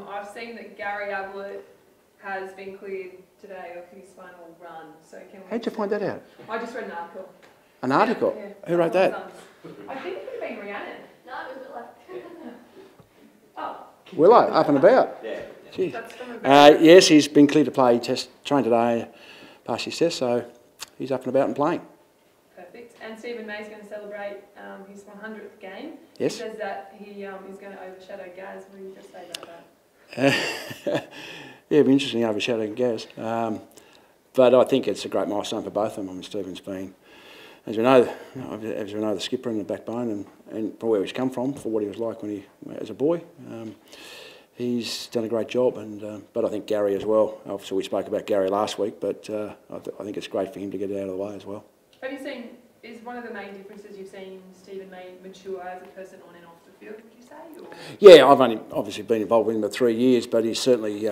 I've seen that Gary Ablett has been cleared today of his final run. So can we? How'd you find that out? I just read an article. An article? Yeah. Who wrote that? I think it could have been Rhiannon. No, it was like. Oh. Willow, up and about. Yeah. Gee. That's from Yes, he's been cleared to play. He trained today, passed his test, so he's up and about and playing. Perfect. And Stephen May's going to celebrate his 100th game. Yes. He says that he is going to overshadow Gaz. What do you just say about that? Yeah, it'd be interesting overshadowing Gaz. But I think it's a great milestone for both of them. I mean, Stephen's been, as we know, the skipper and the backbone, and from where he's come from, for what he was like when as a boy. He's done a great job, but I think Gary as well. Obviously, we spoke about Gary last week, but I think it's great for him to get it out of the way as well. Have you seen? Is one of the main differences you've seen Stephen May mature as a person on and off the field? Would you say? Or? Yeah, I've only obviously been involved with him for 3 years, but he's certainly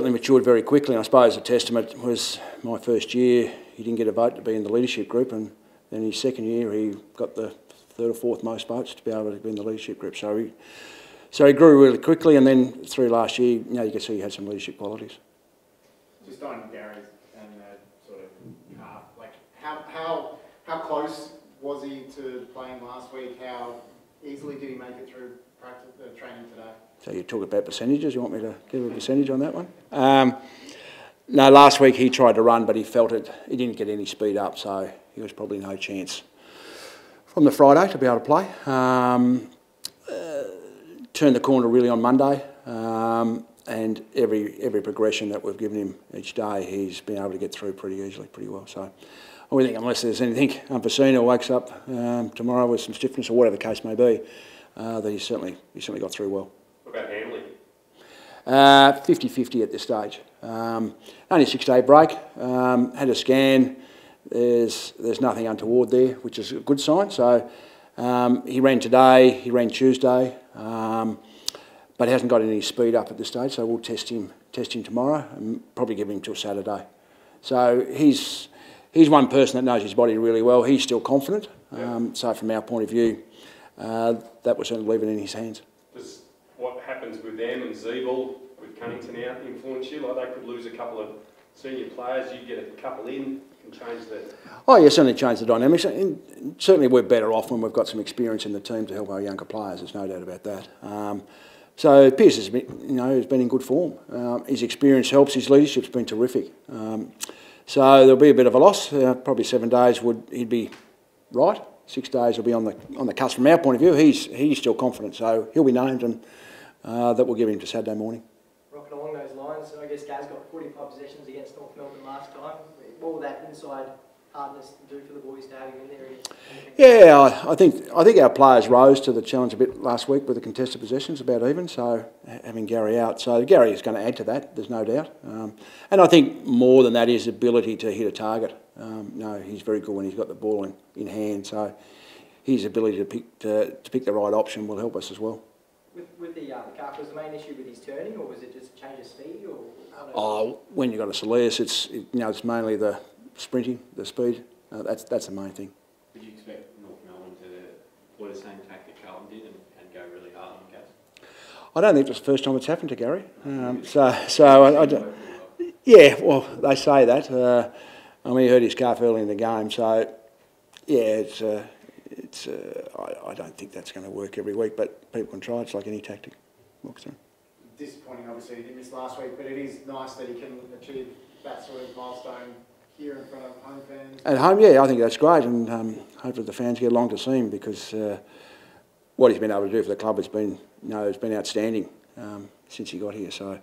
matured very quickly. And I suppose a testament was my first year. He didn't get a vote to be in the leadership group, and then his second year he got the third or fourth most votes to be able to be in the leadership group. So he grew really quickly, and then through last year, you could see he had some leadership qualities. Just on Gary's and sort of calf, like how close was he to playing last week? How easily did he make it through practice, training today? So you talk about percentages. You want me to give a percentage on that one? No, last week he tried to run, but he felt it. He didn't get any speed up, so he was probably no chance from the Friday to be able to play. Turned the corner really on Monday, and every progression that we've given him each day, he's been able to get through pretty easily, pretty well. So I think unless there's anything unforeseen or wakes up tomorrow with some stiffness or whatever the case may be, that he certainly got through well. What about handling? 50-50 at this stage. Only a 6-day break. Had a scan. There's nothing untoward there, which is a good sign. So he ran today. He ran Tuesday, but hasn't got any speed up at this stage. So we'll test him tomorrow and probably give him till Saturday. So he's one person that knows his body really well. He's still confident. So from our point of view, that will certainly leave it in his hands. Does what happens with them and Zeeble, with Cunnington out, influence you? Like they could lose a couple of senior players, you get a couple in, can change that. Oh yeah, certainly change the dynamics. And certainly we're better off when we've got some experience in the team to help our younger players. There's no doubt about that. So Pearce has been in good form. His experience helps. His leadership's been terrific. So there'll be a bit of a loss. Probably 7 days he'd be right. 6 days will be on the cusp. From our point of view, he's still confident, so he'll be named, and that will give him to Saturday morning. Rocking along those lines, I guess Gaz got 45 possessions against North Melbourne last time. What will that inside hardness do for the boys to have him in there? Yeah, I think our players rose to the challenge a bit last week with the contested possessions, about even. So having Gary out, so Gary is going to add to that. There's no doubt. And I think more than that, his ability to hit a target. He's very good when he's got the ball in hand. So his ability to pick the right option will help us as well. With the calf, was the main issue with his turning, or was it just a change of speed? Or when you've got a soleus, it's mainly the sprinting, the speed. That's the main thing. Would you expect North Melbourne to employ the same tactic Carlton did and go really hard on Gaz? I don't think it's the first time it's happened to Gary. I don't, yeah, well, they say that. He hurt his calf early in the game, so yeah, I don't think that's going to work every week, but people can try. It's like any tactic. Disappointing, obviously, he missed last week, but it is nice that he can achieve that sort of milestone here in front of home fans. At home, yeah, I think that's great, and hopefully the fans get along to see him, because what he's been able to do for the club has been, it's been outstanding since he got here. So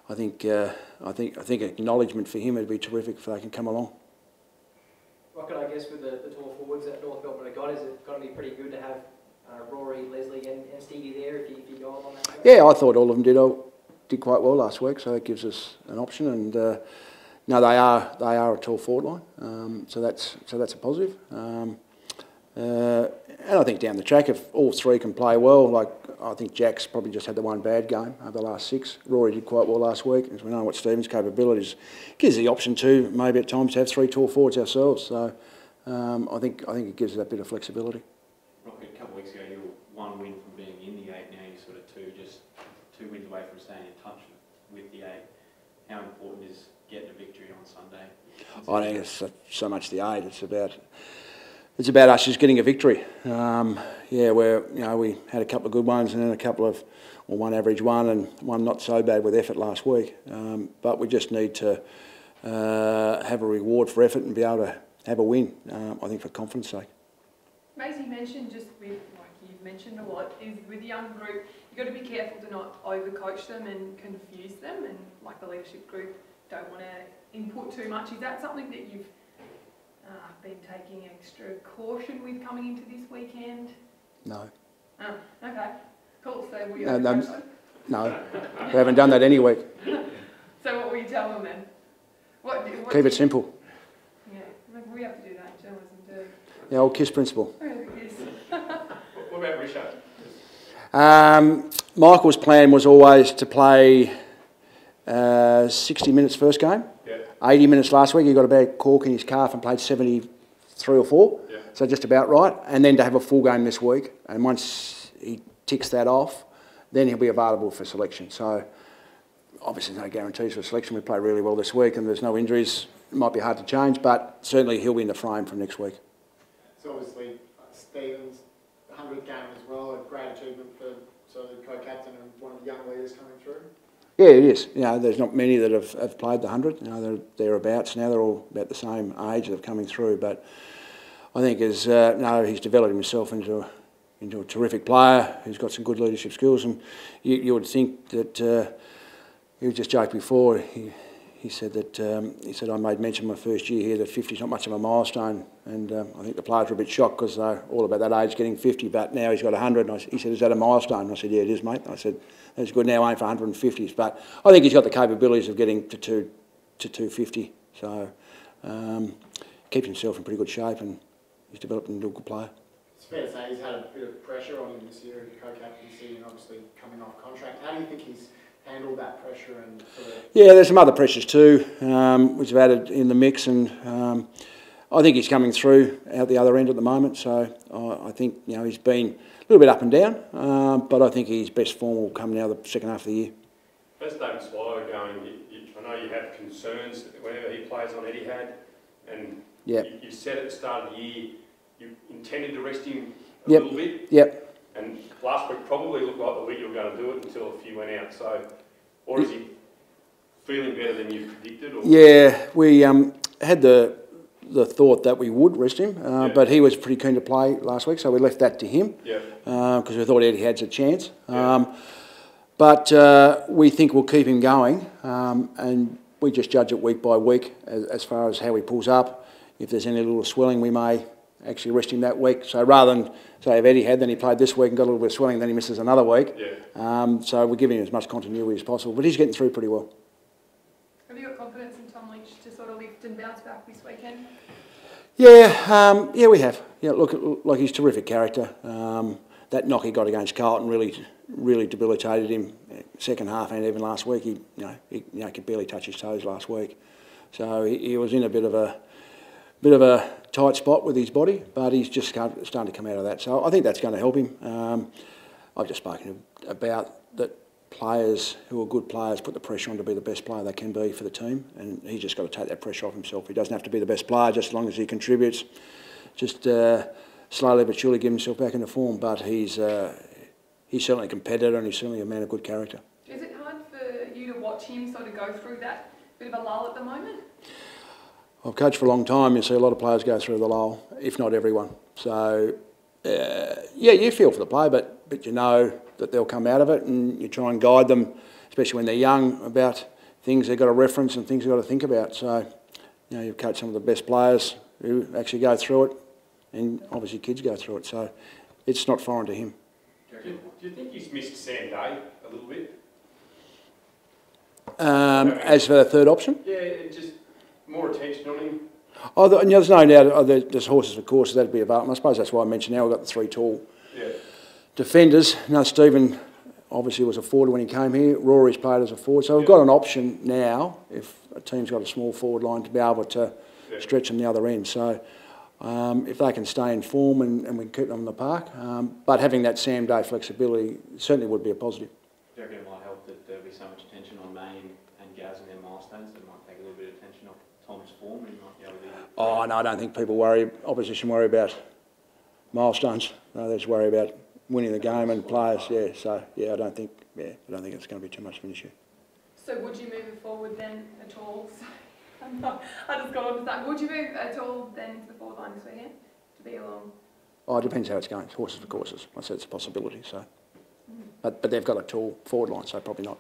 I think acknowledgement for him would be terrific if they can come along. Rocket, I guess, with the tall forwards that North Melbourne have got, is it got to be pretty good to have Rory, Leslie and Stevie there if you go on that? Yeah, I thought all of them did quite well last week, so that gives us an option. And no, they are a tall forward line, so that's a positive. And I think down the track, if all three can play well, like I think Jack's probably just had the one bad game over the last 6. Rory did quite well last week, as we know what Stephen's capabilities gives the option to maybe at times to have 3 tall forwards ourselves. So I think it gives us that bit of flexibility. weeks ago, you were 1 win from being in the 8. Now you're sort of two wins away from staying in touch with the 8. How important is getting a victory on Sunday? I think it's so much the 8. It's about us just getting a victory. Yeah, where we had a couple of good ones and then a couple of, or one average one and one not so bad with effort last week. But we just need to have a reward for effort and be able to have a win. I think for confidence sake. Maisie mentioned just with, like you've mentioned a lot, is with the young group, you've got to be careful to not overcoach them and confuse them, and like the leadership group don't want to input too much. Is that something that you've been taking extra caution with coming into this weekend? No. Oh, okay. Cool. So we No, we haven't done that any week. So what will you tell them then? What Keep it simple. Yeah, we have to do that in journalism too. The old KISS principle. What about Richard? Michael's plan was always to play 60 minutes first game. Yeah. 80 minutes last week. He got a bad cork in his calf and played 73 or 4. Yeah. So just about right. And then to have a full game this week. And once he ticks that off, then he'll be available for selection. So obviously no guarantees for selection. We played really well this week and there's no injuries. It might be hard to change, but certainly he'll be in the frame from next week. So obviously Stephen's 100th game as well, a great achievement for sort of the co-captain and one of the young leaders coming through. Yeah, it is. There's not many that have played the 100. They're thereabouts now. They're all about the same age that are coming through. But I think he's developed himself into a terrific player who's got some good leadership skills. And you would think that he just joked before. He said that I made mention my first year here that 50 is not much of a milestone, and I think the players were a bit shocked because they're all about that age getting 50. But now he's got 100. And he said, "Is that a milestone?" And I said, "Yeah, it is, mate." I said, "That's good. Now aim for 150s." But I think he's got the capabilities of getting to 250. So keeps himself in pretty good shape, and he's developed into a good player. It's fair to say he's had a bit of pressure on him this year, co-captaincy, and obviously coming off contract. How do you think he's handle that pressure and sort of... Yeah, there's some other pressures too, which have added in the mix, and I think he's coming through out the other end at the moment. So I think he's been a little bit up and down, but I think his best form will come now the second half of the year. First David Swallow going, I know you have concerns whenever he plays on Etihad, and you said at the start of the year you intended to rest him a little bit. Yep. And last week probably looked like the week you were going to do it until a few went out. So, or is he feeling better than you predicted? Or? Yeah, we had the thought that we would rest him, but he was pretty keen to play last week, so we left that to him. Because we thought Eddie had a chance. But we think we'll keep him going, and we just judge it week by week as far as how he pulls up. If there's any little swelling, we may actually rest him that week. So rather than say if Eddie had, then he played this week and got a little bit of swelling, then he misses another week. So we're giving him as much continuity as possible, but he's getting through pretty well. Have you got confidence in Tom Lynch to sort of lift and bounce back this weekend? Yeah, we have. Yeah, look, like he's a terrific character. That knock he got against Carlton really debilitated him. Second half and even last week, he could barely touch his toes last week. So he was in a bit of a tight spot with his body, but he's just starting to come out of that. So I think that's going to help him. I've just spoken about that players who are good players put the pressure on to be the best player they can be for the team, and he's just got to take that pressure off himself. He doesn't have to be the best player just as long as he contributes. Just slowly but surely get himself back into form, but he's certainly a competitor and he's certainly a man of good character. Is it hard for you to watch him sort of go through that bit of a lull at the moment? I've coached for a long time. You see a lot of players go through the lull, if not everyone. So, you feel for the player, but you know that they'll come out of it, and you try and guide them, especially when they're young, about things they've got to reference and things they've got to think about. So, you've coached some of the best players who actually go through it, and obviously kids go through it. So, it's not foreign to him. Do you think he's missed Sam Day a little bit? As for the third option? Yeah, just more attention on him. There's no doubt there's horses for courses, that'd be available. I suppose that's why I mentioned now we've got the three tall defenders. Stephen obviously was a forward when he came here. Rory's played as a forward. So we've got an option now, if a team's got a small forward line, to be able to stretch them the other end. So if they can stay in form and we can keep them in the park. But having that Sam Day flexibility certainly would be a positive. Do you reckon it might help that there'll be so much attention on May and Gaz and their milestones that it might take a little bit of attention off Tom's form and he might be able to... Oh, no, I don't think opposition worry about milestones. No, they just worry about winning the game and players, yeah. So, yeah, I don't think it's going to be too much of an issue. So would you move it forward then at all? I just got on to that. Would you move at all then to the forward line this weekend to be along? Oh, it depends how it's going. It's horses for courses. I said it's a possibility, so. But they've got a tall forward line, so probably not.